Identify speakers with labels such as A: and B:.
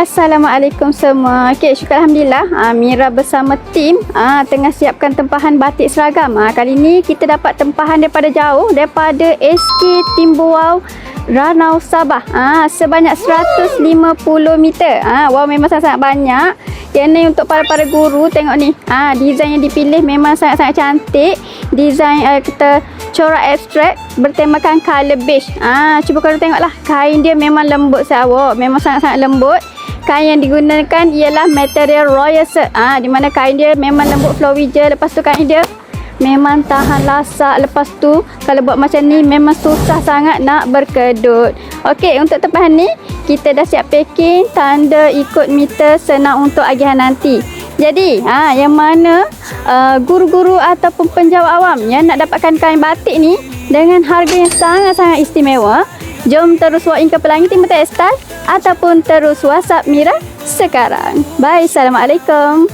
A: Assalamualaikum semua. Okey, syukur Alhamdulillah. Mira bersama tim tengah siapkan tempahan batik seragam. Kali ni kita dapat tempahan daripada jauh, daripada SK Timbuwau, Ranau, Sabah. Sebanyak 150 meter. Wow, memang sangat-sangat banyak. Yang ni untuk para guru, tengok ni. Desain yang dipilih memang sangat-sangat cantik. Desain kita corak abstrak bertemakan color beige. Cuba korang tengoklah. Kain dia memang lembut awak. Memang sangat-sangat lembut. Kain yang digunakan ialah material royal silk. Di mana kain dia memang lembut flowy je. Lepas tu kain dia memang tahan lasak. Lepas tu kalau buat macam ni memang susah sangat nak berkedut. Okey, untuk tempahan ni kita dah siap packing, tanda ikut meter, senang untuk agihan nanti. Jadi, yang mana guru-guru ataupun penjawat awam yang nak dapatkan kain batik ni dengan harga yang sangat-sangat istimewa, jom terus walk in ke Pelangi Timur Textile ataupun terus WhatsApp Mira sekarang. Bye, Assalamualaikum.